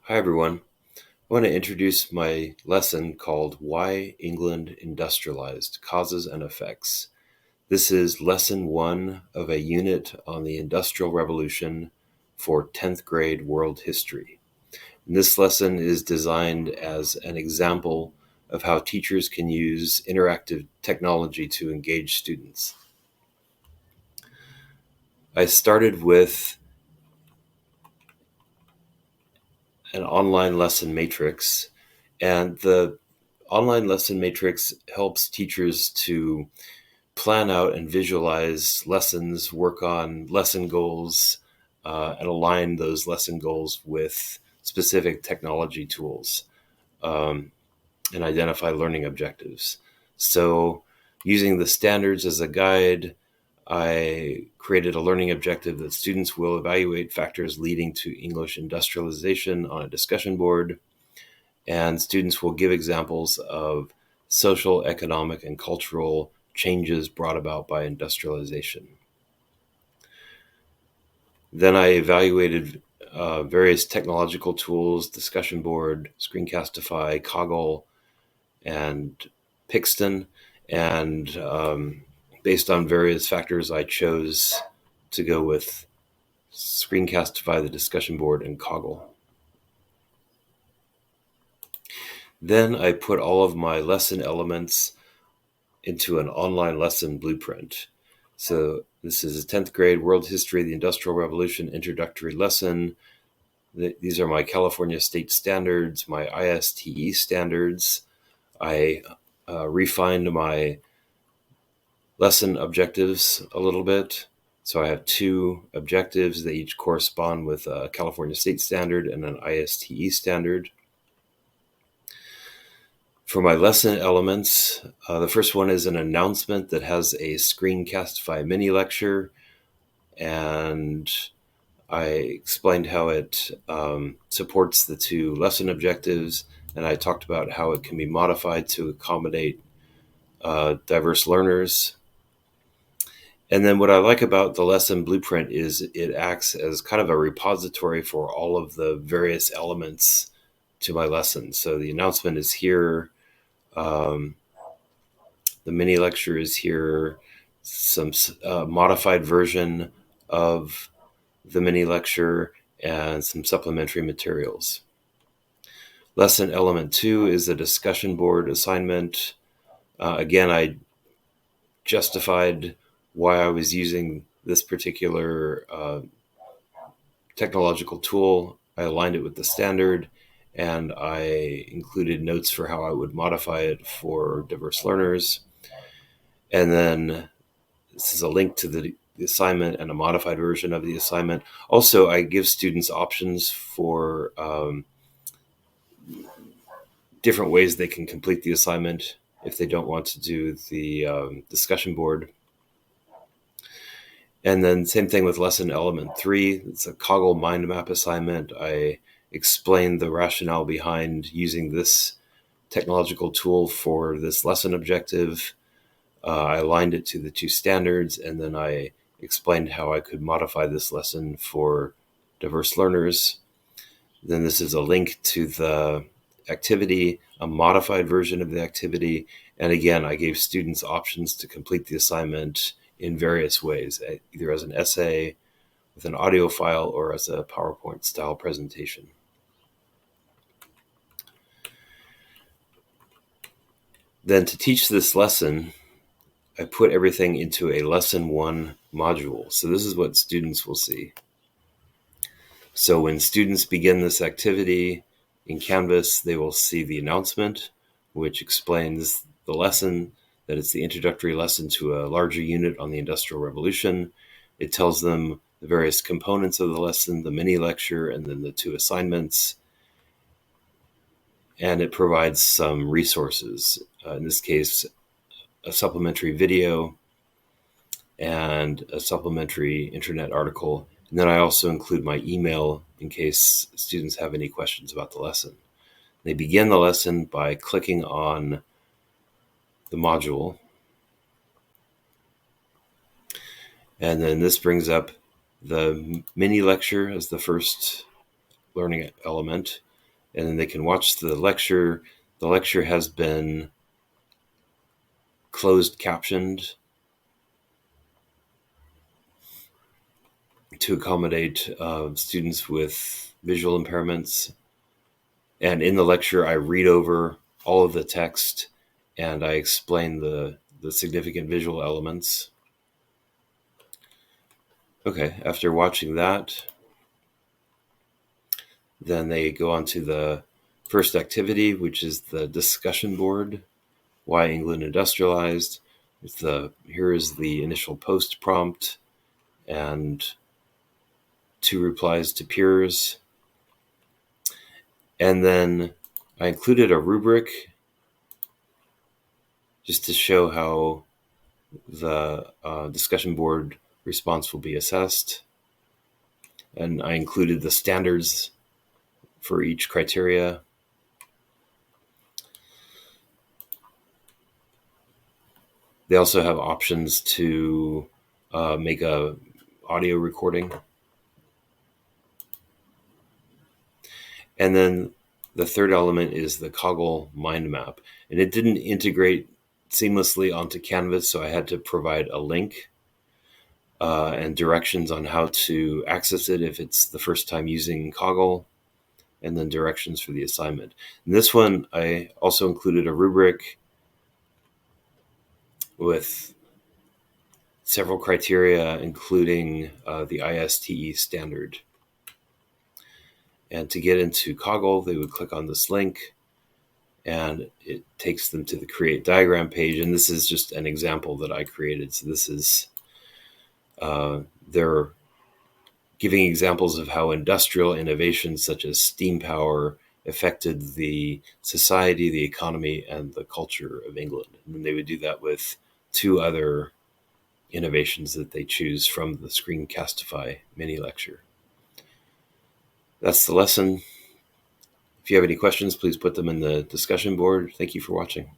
Hi everyone. I want to introduce my lesson called Why England Industrialized: Causes and Effects. This is lesson 1 of a unit on the Industrial Revolution for 10th grade world history. And this lesson is designed as an example of how teachers can use interactive technology to engage students. I started with an online lesson matrix, and the online lesson matrix helps teachers to plan out and visualize lessons, work on lesson goals, and align those lesson goals with specific technology tools, and identify learning objectives. So using the standards as a guide, I created a learning objective that students will evaluate factors leading to English industrialization on a discussion board, and students will give examples of social, economic, and cultural changes brought about by industrialization. Then I evaluated various technological tools: discussion board, Screencastify, Coggle, and Pixton, and based on various factors, I chose to go with Screencastify, the discussion board, and Coggle. Then I put all of my lesson elements into an online lesson blueprint. So this is a 10th grade World History of the Industrial Revolution introductory lesson. These are my California state standards, my ISTE standards. I refined my lesson objectives a little bit. So I have 2 objectives that each correspond with a California state standard and an ISTE standard. For my lesson elements, the first one is an announcement that has a Screencastify mini lecture, and I explained how it supports the 2 lesson objectives, and I talked about how it can be modified to accommodate diverse learners. And then what I like about the lesson blueprint is it acts as kind of a repository for all of the various elements to my lesson. So the announcement is here. The mini lecture is here, some modified version of the mini lecture, and some supplementary materials. Lesson element 2 is a discussion board assignment. Again, I justified why I was using this particular technological tool. I aligned it with the standard, and I included notes for how I would modify it for diverse learners. And then this is a link to the assignment and a modified version of the assignment. Also, I give students options for different ways they can complete the assignment if they don't want to do the discussion board. And then same thing with lesson element 3. It's a Coggle mind map assignment. I explained the rationale behind using this technological tool for this lesson objective. I aligned it to the 2 standards, and then I explained how I could modify this lesson for diverse learners. Then this is a link to the activity, a modified version of the activity, and again, I gave students options to complete the assignment in various ways, either as an essay, with an audio file, or as a PowerPoint style presentation. Then to teach this lesson, I put everything into a lesson 1 module. So this is what students will see. So when students begin this activity in Canvas, they will see the announcement, which explains the lesson, that it's the introductory lesson to a larger unit on the Industrial Revolution. It tells them the various components of the lesson, the mini lecture, and then the 2 assignments. And it provides some resources. In this case, a supplementary video and a supplementary internet article. And then I also include my email in case students have any questions about the lesson. They begin the lesson by clicking on the module. And then this brings up the mini lecture as the first learning element. and then they can watch the lecture. The lecture has been closed captioned to accommodate students with visual impairments. And in the lecture, I read over all of the text and I explain the significant visual elements. Okay, after watching that, then they go on to the first activity, which is the discussion board, Why England Industrialized. Here is the initial post prompt and 2 replies to peers. And then I included a rubric just to show how the discussion board response will be assessed. And I included the standards for each criteria. They also have options to make a audio recording. And then the third element is the Coggle mind map. And it didn't integrate seamlessly onto Canvas, so I had to provide a link and directions on how to access it if it's the first time using Coggle, and then directions for the assignment. In this one, I also included a rubric with several criteria, including the ISTE standard. And to get into Coggle, they would click on this link, and it takes them to the Create Diagram page. And this is just an example that I created. So this is, they're giving examples of how industrial innovations such as steam power affected the society, the economy, and the culture of England. And then they would do that with 2 other innovations that they choose from the Screencastify mini lecture. That's the lesson. If you have any questions, please put them in the discussion board. Thank you for watching.